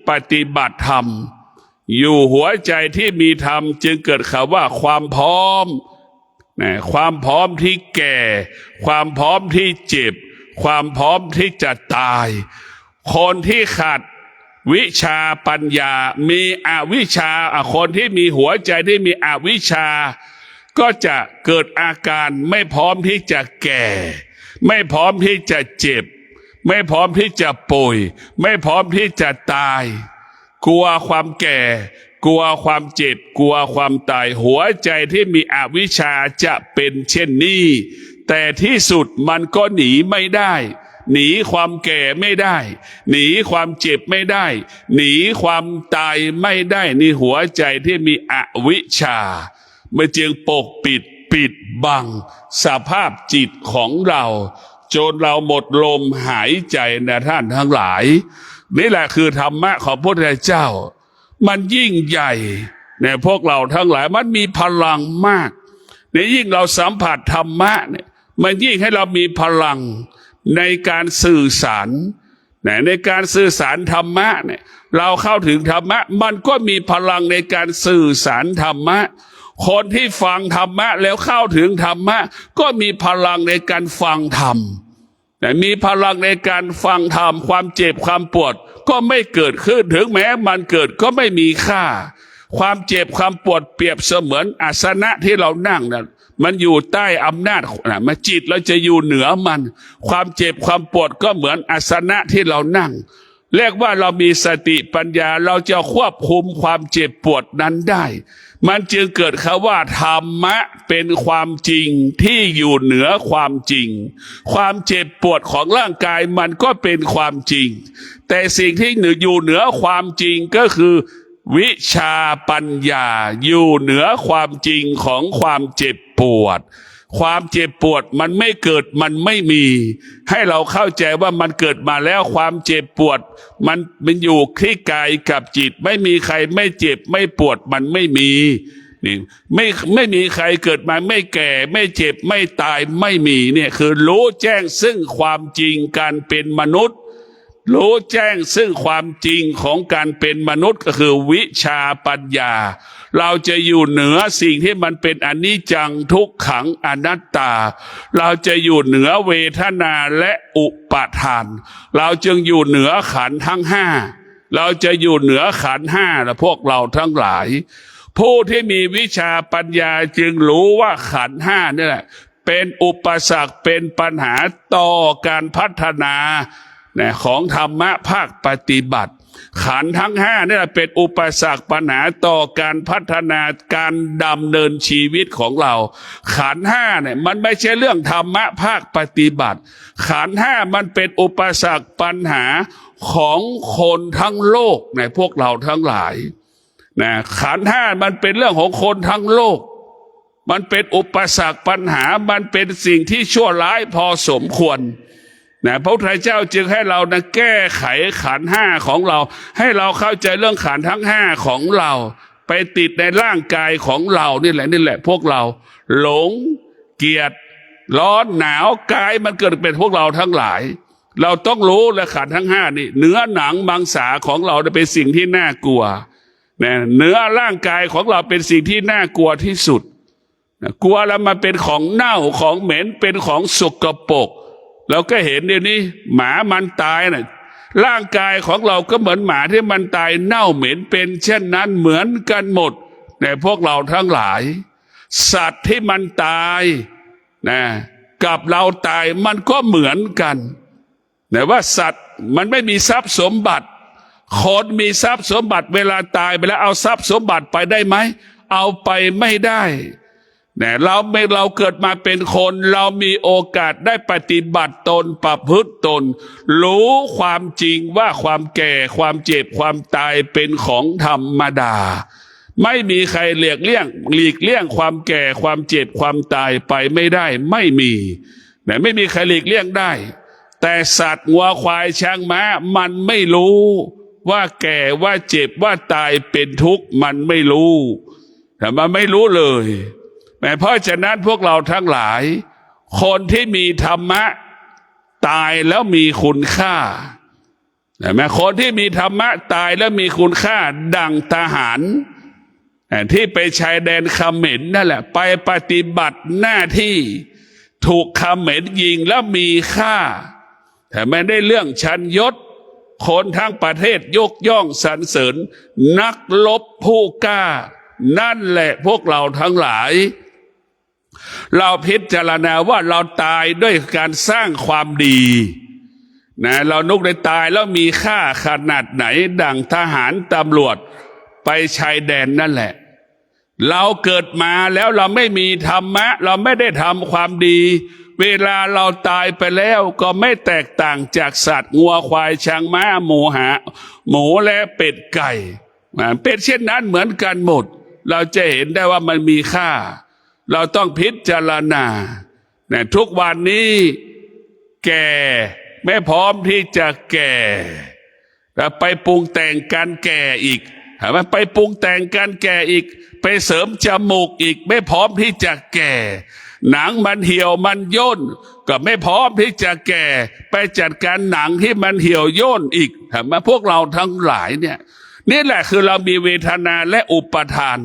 ปฏิบัติธรรมอยู่หัวใจที่มีธรรมจึงเกิดคำว่าความพร้อมนะความพร้อมที่แก่ความพร้อมที่เจ็บความพร้อมที่จะตายคนที่ขาดวิชาปัญญามีอวิชชาคนที่มีหัวใจที่มีอวิชชาก็จะเกิดอาการไม่พร้อมที่จะแก่ไม่พร้อมที่จะเจ็บไม่พร้อมที่จะป่วยไม่พร้อมที่จะตายกลัวความแก่กลัวความเจ็บกลัวความตายหัวใจที่มีอวิชชาจะเป็นเช่นนี้แต่ที่สุดมันก็หนีไม่ได้หนีความแก่ไม่ได้หนีความเจ็บไม่ได้หนีความตายไม่ได้นี่หัวใจที่มีอวิชชามันจึงปกปิดบังสภาพจิตของเราจนเราหมดลมหายใจนะท่านทั้งหลายนี่แหละคือธรรมะของพระพุทธเจ้ามันยิ่งใหญ่เนี่ยพวกเราทั้งหลายมันมีพลังมากเนี่ยยิ่งเราสัมผัสธรรมะเนี่ยมันยิ่งให้เรามีพลังในการสื่อสารในการสื่อสารธรรมะเนี่ยเราเข้าถึงธรรมะมันก็มีพลังในการสื่อสารธรรมะคนที่ฟังธรรมะแล้วเข้าถึงธรรมะก็มีพลังในการฟังธรรมมีพลังในการฟังธรรมความเจ็บความปวดก็ไม่เกิดขึ้นถึงแม้มันเกิดก็ไม่มีค่าความเจ็บความปวดเปรียบเสมือนอาสนะที่เรานั่งนะมันอยู่ใต้อำนาจนะมันจิตเราจะอยู่เหนือมันความเจ็บความปวดก็เหมือนอาสนะที่เรานั่งเรียกว่าเรามีสติปัญญาเราจะควบคุมความเจ็บปวดนั้นได้มันจึงเกิดคำว่าธรรมะเป็นความจริงที่อยู่เหนือความจริงความเจ็บปวดของร่างกายมันก็เป็นความจริงแต่สิ่งที่อยู่เหนือความจริงก็คือวิชาปัญญาอยู่เหนือความจริงของความเจ็บปวดความเจ็บปวดมันไม่เกิดมันไม่มีให้เราเข้าใจว่ามันเกิดมาแล้วความเจ็บปวดมันอยู่ที่กายกับจิตไม่มีใครไม่เจ็บไม่ปวดมันไม่มีนี่ไม่มีใครเกิดมาไม่แก่ไม่เจ็บไม่ตายไม่มีเนี่ยคือรู้แจ้งซึ่งความจริงการเป็นมนุษย์รู้แจ้งซึ่งความจริงของการเป็นมนุษย์ก็คือวิชาปัญญาเราจะอยู่เหนือสิ่งที่มันเป็นอนิจจังทุกขังอนัตตาเราจะอยู่เหนือเวทนาและอุปาทานเราจึงอยู่เหนือขันธ์ทั้งห้าเราจะอยู่เหนือขันธ์ห้าและพวกเราทั้งหลายผู้ที่มีวิชาปัญญาจึงรู้ว่าขันธ์ห้านี่แหละเป็นอุปสรรคเป็นปัญหาต่อการพัฒนาของธรรมะภาคปฏิบัติขันธ์ทั้งห้านี่เป็นอุปสรรคปัญหาต่อการพัฒนาการดำเนินชีวิตของเราขันธ์ห้าเนี่ยมันไม่ใช่เรื่องธรรมะภาคปฏิบัติขันธ์ห้ามันเป็นอุปสรรคปัญหาของคนทั้งโลกในพวกเราทั้งหลายขันธ์ห้ามันเป็นเรื่องของคนทั้งโลกมันเป็นอุปสรรคปัญหามันเป็นสิ่งที่ชั่วร้ายพอสมควรพระพุทธเจ้าจึงให้เราแก้ไขขันธ์ห้าของเราให้เราเข้าใจเรื่องขันธ์ทั้งห้าของเราไปติดในร่างกายของเรานี่แหละพวกเราหลงเกลียดร้อนหนาวกายมันเกิดเป็นพวกเราทั้งหลายเราต้องรู้และขันธ์ทั้งห้านี่เนื้อหนังมังสาของเราเป็นสิ่งที่น่ากลัวเนื้อร่างกายของเราเป็นสิ่งที่น่ากลัวที่สุดกลัวแล้วมันเป็นของเน่าของเหม็นเป็นของสกปรกเราก็เห็นเดี๋ยวนี้หมามันตายร่างกายของเราก็เหมือนหมาที่มันตายเน่าเหม็นเป็นเช่นนั้นเหมือนกันหมดในพวกเราทั้งหลายสัตว์ที่มันตายกับเราตายมันก็เหมือนกันแต่ว่าสัตว์มันไม่มีทรัพย์สมบัติคนมีทรัพย์สมบัติเวลาตายไปแล้วเอาทรัพย์สมบัติไปได้ไหมเอาไปไม่ได้เราเกิดมาเป็นคนเรามีโอกาสได้ปฏิบัติตนประพฤติตนรู้ความจริงว่าความแก่ความเจ็บความตายเป็นของธรรมดาไม่มีใครหลีกเลี่ยงความแก่ความเจ็บความตายไปไม่ได้ไม่มีไม่มีใครหลีกเลี่ยงได้แต่สัตว์วัวควายช้างม้ามันไม่รู้ว่าแก่ว่าเจ็บว่าตายเป็นทุกข์มันไม่รู้แต่มันไม่รู้เลยเพราะฉะนั้นพวกเราทั้งหลาย คนที่มีธรรมะตายแล้วมีคุณค่าเห็นไหมคนที่มีธรรมะตายแล้วมีคุณค่าดังทหารที่ไปชายแดนเขมรนั่นแหละไปปฏิบัติหน้าที่ถูกเขมรยิงแล้วมีค่าแต่ไม่ได้เรื่องชันยศคนทั้งประเทศยกย่องสรรเสริญนักรบผู้กล้านั่นแหละพวกเราทั้งหลายเราพิจารณาว่าเราตายด้วยการสร้างความดีนะเรานุกได้ตายแล้วมีค่าขนาดไหนดังทหารตำรวจไปชายแดนนั่นแหละเราเกิดมาแล้วเราไม่มีธรรมะเราไม่ได้ทำความดีเวลาเราตายไปแล้วก็ไม่แตกต่างจากสัตว์งัวควายช้างม้าหมูและเป็ดไก่เป็นเช่นนั้นเหมือนกันหมดเราจะเห็นได้ว่ามันมีค่าเราต้องพิจารณาทุกวันนี้แก่ไม่พร้อมที่จะแก่แล้วไปปรุงแต่งการแก่อีกไปปรุงแต่งการแก่อีกไปเสริมจมูกอีกไม่พร้อมที่จะแก่หนังมันเหี่ยวมันย่นก็ไม่พร้อมที่จะแก่ไปจัดการหนังที่มันเหี่ยวย่นอีกพวกเราทั้งหลายเนี่ยนี่แหละคือเรามีเวทนาและอุปทาน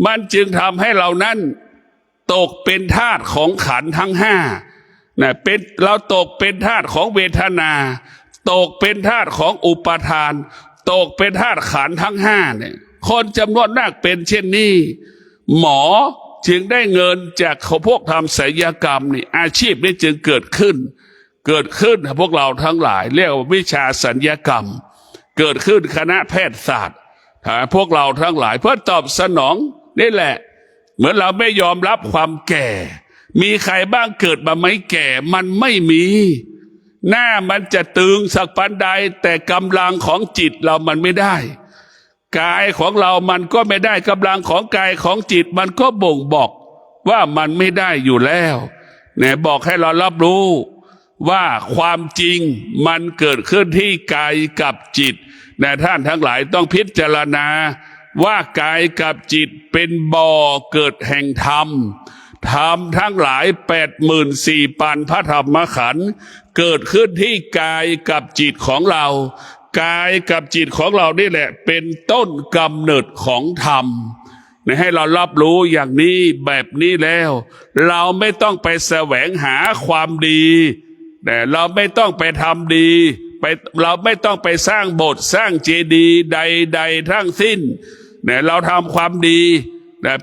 มันจึงทำให้เรานั้นตกเป็นทาสของขันธ์ทั้งห้าเป็นเราตกเป็นทาสของเวทนาตกเป็นทาสของอุปทานตกเป็นทาสขันธ์ทั้งห้าเนี่ยคนจำนวนมากเป็นเช่นนี้หมอจึงได้เงินจากพวกทำศัลยกรรมนี่อาชีพนี้จึงเกิดขึ้นพวกเราทั้งหลายเรียกว่าวิชาศัลยกรรมเกิดขึ้นคณะแพทยศาสตร์พวกเราทั้งหลายเพื่อตอบสนองนี่แหละเหมือนเราไม่ยอมรับความแก่มีใครบ้างเกิดมาไม่แก่มันไม่มีหน้ามันจะตึงสักปันใดแต่กำลังของจิตเรามันไม่ได้กายของเรามันก็ไม่ได้กำลังของกายของจิตมันก็บ่งบอกว่ามันไม่ได้อยู่แล้วเนี่ยบอกให้เรารับรู้ว่าความจริงมันเกิดขึ้นที่กายกับจิตแต่ท่านทั้งหลายต้องพิจารณาว่ากายกับจิตเป็นบ่อเกิดแห่งธรรมทั้งหลาย84,000พระธรรมขันธ์เกิดขึ้นที่กายกับจิตของเรากายกับจิตของเรานี่แหละเป็นต้นกำเนิดของธรรมให้เรารับรู้อย่างนี้แบบนี้แล้วเราไม่ต้องไปแสวงหาความดีแต่เราไม่ต้องไปทำดีเราไม่ต้องไปสร้างโบสถ์สร้างเจดีย์ใดๆทั้งสิ้นเราทำความดี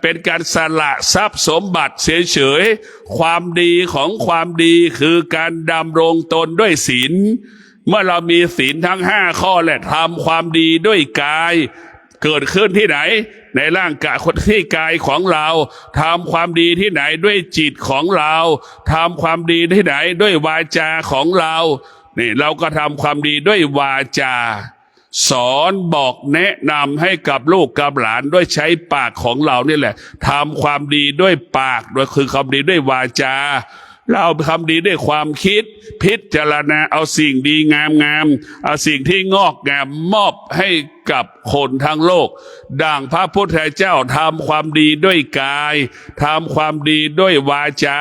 เป็นการสละทรัพย์สมบัติเฉยๆความดีของความดีคือการดำรงตนด้วยศีลเมื่อเรามีศีลทั้ง5ข้อและทำความดีด้วยกายเกิดขึ้นที่ไหนในร่างกายที่กายของเราทำความดีที่ไหนด้วยจิตของเราทำความดีที่ไหนด้วยวาจาของเรานี่เราก็ทำความดีด้วยวาจาสอนบอกแนะนำให้กับลูกกับหลานด้วยใช้ปากของเรานี่แหละทำความดีด้วยปากโดยคือความดีด้วยวาจาเราทำดีด้วยความคิดพิจารณาเอาสิ่งดีงามเอาสิ่งที่งอกงามมอบให้กับคนทั้งโลกดังพระพุทธเจ้าทำความดีด้วยกายทำความดีด้วยวาจา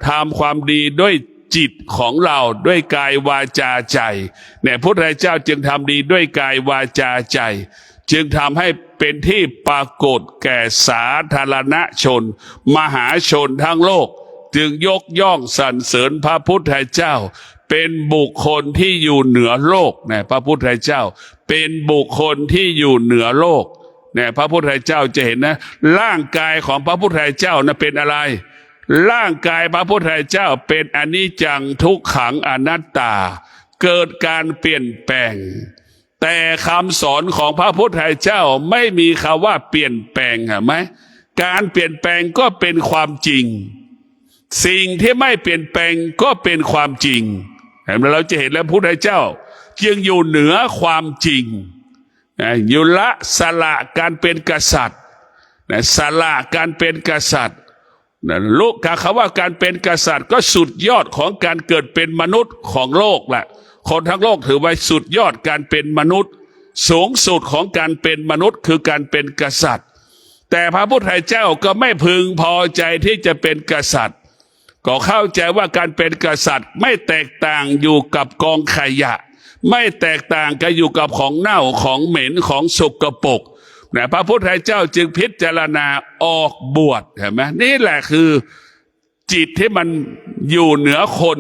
ทำความดีด้วยจิตของเราด้วยกายวาจาใจเนี่ยพระพุทธเจ้าจึงทำดีด้วยกายวาจาใจจึงทำให้เป็นที่ปรากฏแก่สาธารณชนมหาชนทั้งโลกจึงยกย่องสรรเสริญพระพุทธเจ้าเป็นบุคคลที่อยู่เหนือโลกเนี่ยพระพุทธเจ้าเป็นบุคคลที่อยู่เหนือโลกเนี่ยพระพุทธเจ้าจะเห็นนะร่างกายของพระพุทธเจ้านะเป็นอะไรร่างกายพระพุทธเจ้าเป็นอนิจจังทุกขังอนัตตาเกิดการเปลี่ยนแปลงแต่คำสอนของพระพุทธเจ้าไม่มีคำว่าเปลี่ยนแปลงเห็นไหมการเปลี่ยนแปลงก็เป็นความจริงสิ่งที่ไม่เปลี่ยนแปลงก็เป็นความจริงเห็นไหมเราจะเห็นแล้วพระพุทธเจ้าจึงอยู่เหนือความจริงอยู่ละสละการเป็นกษัตริย์สละการเป็นกษัตริย์ลูกคำว่าการเป็นกษัตริย์ก็สุดยอดของการเกิดเป็นมนุษย์ของโลกแหละคนทั้งโลกถือว่าสุดยอดการเป็นมนุษย์สูงสุดของการเป็นมนุษย์คือการเป็นกษัตริย์แต่พระพุทธเจ้าก็ไม่พึงพอใจที่จะเป็นกษัตริย์ ก็เข้าใจว่าการเป็นกษัตริย์ไม่แตกต่างอยู่กับกองขยะไม่แตกต่างกันอยู่กับของเน่าของเหม็นของสกปรกนะพระพุทธเจ้าจึงพิจารณาออกบวชเห็นไหมนี่แหละคือจิตที่มันอยู่เหนือคน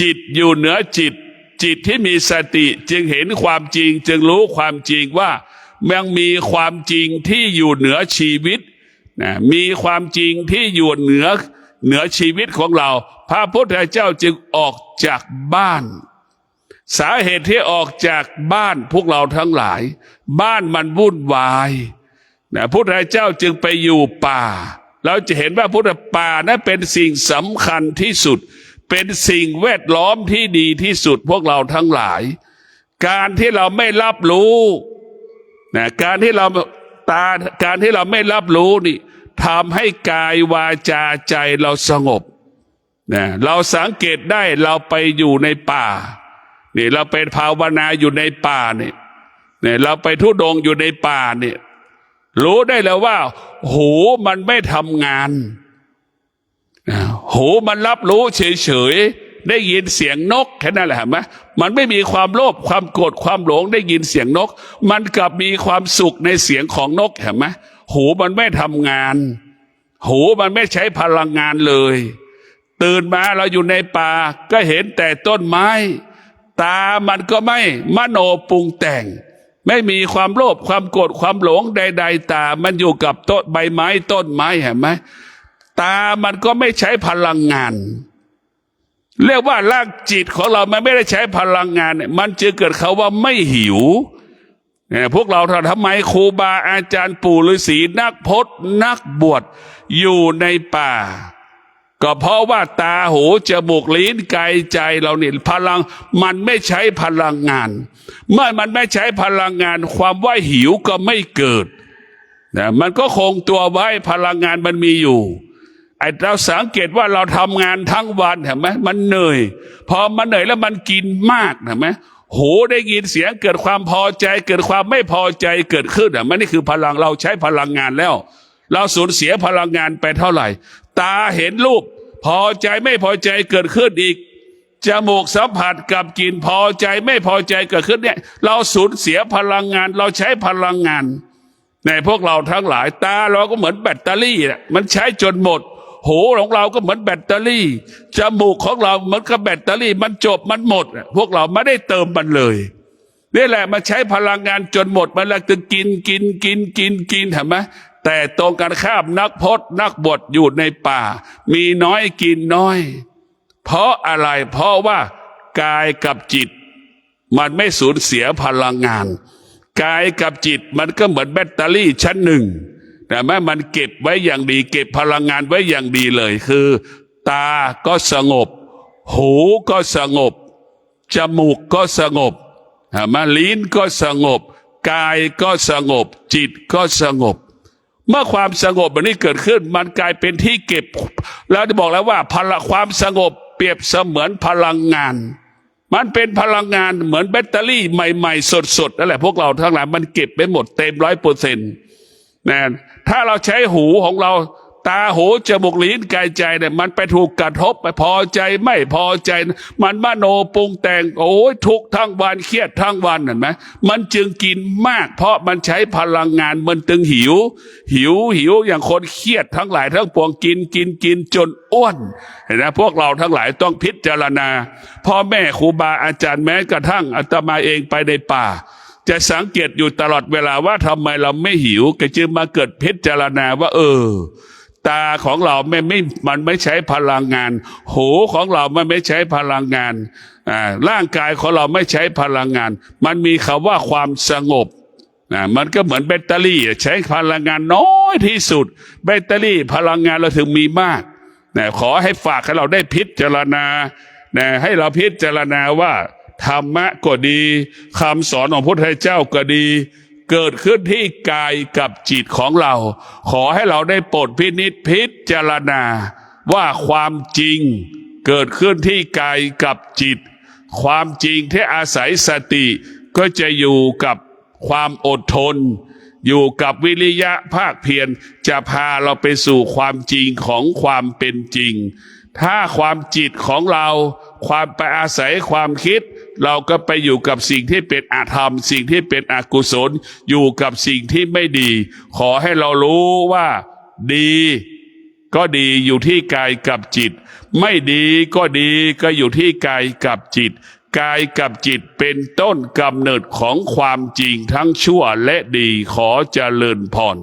จิตอยู่เหนือจิตจิตที่มีสติจึงเห็นความจริงจึงรู้ความจริงว่ามันมีความจริงที่อยู่เหนือชีวิตนะมีความจริงที่อยู่เหนือชีวิตของเราพระพุทธเจ้าจึงออกจากบ้านสาเหตุที่ออกจากบ้านพวกเราทั้งหลายบ้านมันวุ่นวายนะพุทธเจ้าจึงไปอยู่ป่าเราจะเห็นว่าพุทธป่านั้นเป็นสิ่งสำคัญที่สุดเป็นสิ่งแวดล้อมที่ดีที่สุดพวกเราทั้งหลายการที่เราไม่รับรู้นะการที่เราไม่รับรู้นี่ทำให้กายวาจาใจเราสงบนะเราสังเกตได้เราไปอยู่ในป่านี่เราเป็นภาวนาอยู่ในป่าเนี่ยเราไปธุดงค์อยู่ในป่าเนี่ยรู้ได้แล้วว่าหูมันไม่ทำงานหูมันรับรู้เฉยๆได้ยินเสียงนกแค่นั้นแหละเห็นไหมมันไม่มีความโลภความโกรธความหลงได้ยินเสียงนกมันกลับมีความสุขในเสียงของนกเห็นไหมหูมันไม่ทำงานหูมันไม่ใช้พลังงานเลยตื่นมาเราอยู่ในป่าก็เห็นแต่ต้นไม้ตามันก็ไม่มโนปรุงแต่งไม่มีความโลภความโกรธความหลงใดๆตามันอยู่กับต้นใบไม้ต้นไม้เห็นไหมตามันก็ไม่ใช้พลังงานเรียกว่าร่างจิตของเรามันไม่ได้ใช้พลังงานมันจึงเกิดเขาว่าไม่หิวพวกเราทำไมครูบาอาจารย์ปู่ฤาษีนักพจน์นักบวชอยู่ในป่าก็เพราะว่าตาหูจมูกลิ้นกายใจเราเนี่ยพลังมันไม่ใช้พลังงานเมื่อมันไม่ใช้พลังงานความว่าหิวก็ไม่เกิดนะมันก็คงตัวไว้พลังงานมันมีอยู่ไอ้เราสังเกตว่าเราทำงานทั้งวันเห็นไหมมันเหนื่อยพอมันเหนื่อยแล้วมันกินมากเห็นไหมหูได้ยินเสียงเกิดความพอใจเกิดความไม่พอใจเกิดขึ้นมันนี่คือพลังเราใช้พลังงานแล้วเราสูญเสียพลังงานไปเท่าไหร่ตาเห็นรูปพอใจไม่พอใจเกิดขึ้นอีกจมูกสัมผัสกับกลิ่นพอใจไม่พอใจเกิดขึ้นเนี่ยเราสูญเสียพลังงานเราใช้พลังงานในพวกเราทั้งหลายตาเราก็เหมือนแบตเตอรี่แหละมันใช้จนหมดหูของเราก็เหมือนแบตเตอรี่จมูกของเราเหมือนกับแบตเตอรี่มันจบมันหมดพวกเราไม่ได้เติมมันเลยนี่แหละมันใช้พลังงานจนหมดมันแล้วจะกินเห็นไหมแต่ตรงกันข้ามนักพจน์นักบวชอยู่ในป่ามีน้อยกินน้อยเพราะอะไรเพราะว่ากายกับจิตมันไม่สูญเสียพลังงานกายกับจิตมันก็เหมือนแบตเตอรี่ชั้นหนึ่งแต่แม้มันเก็บไว้อย่างดีเก็บพลังงานไว้อย่างดีเลยคือตาก็สงบหูก็สงบจมูกก็สงบลิ้นก็สงบกายก็สงบจิตก็สงบเมื่อความสงบแบบนี้เกิดขึ้นมันกลายเป็นที่เก็บแล้วได้บอกแล้วว่าพลังความสงบเปรียบเสมือนพลังงานมันเป็นพลังงานเหมือนแบตเตอรี่ใหม่ๆสดๆนั่นแหละพวกเราทั้งหลายมันเก็บไปหมดเต็ม100%นะถ้าเราใช้หูของเราตาหูจมูกลิ้นกายใจเนี่ยมันไปถูกกระทบไปพอใจไม่พอใจมันมโนปรุงแต่งโอ้ยทุกทั้งวันเครียดทั้งวันเห็นไหมมันจึงกินมากเพราะมันใช้พลังงานมันจึงหิวอย่างคนเครียดทั้งหลายทั้งปวงกินจนอ้วนเห็นไหมพวกเราทั้งหลายต้องพิจารณาพ่อแม่ครูบาอาจารย์แม้กระทั่งอาตมาเองไปในป่าจะสังเกตอยู่ตลอดเวลาว่าทำไมเราไม่หิวก็จึงมาเกิดพิจารณาว่าตาของเรามันไม่ใช้พลังงานหูของเรามันไม่ใช้พลังงานร่างกายของเราไม่ใช้พลังงานมันมีคำว่าความสงบมันก็เหมือนแบตเตอรี่ใช้พลังงานน้อยที่สุดแบตเตอรี่พลังงานเราถึงมีมากขอให้ฝากให้เราได้พิจารณาให้เราพิจารณาว่าธรรมะก็ดีคำสอนของพระพุทธเจ้าก็ดีเกิดขึ้นที่กายกับจิตของเราขอให้เราได้โปรดพินิจพิจารณาว่าความจริงเกิดขึ้นที่กายกับจิตความจริงที่อาศัยสติก็จะอยู่กับความอดทนอยู่กับวิริยะภาคเพียรจะพาเราไปสู่ความจริงของความเป็นจริง ถ้าความจิตของเราความไปอาศัยความคิด เราก็ไปอยู่กับสิ่งที่เป็นอธรรมสิ่งที่เป็นอกุศลอยู่กับสิ่งที่ไม่ดี ขอให้เรารู้ว่าดีก็ดีอยู่ที่กายกับจิตไม่ดีก็ดีก็อยู่ที่กายกับจิตกายกับจิตเป็นต้นกำเนิดของความจริงทั้งชั่วและดีขอเจริญพร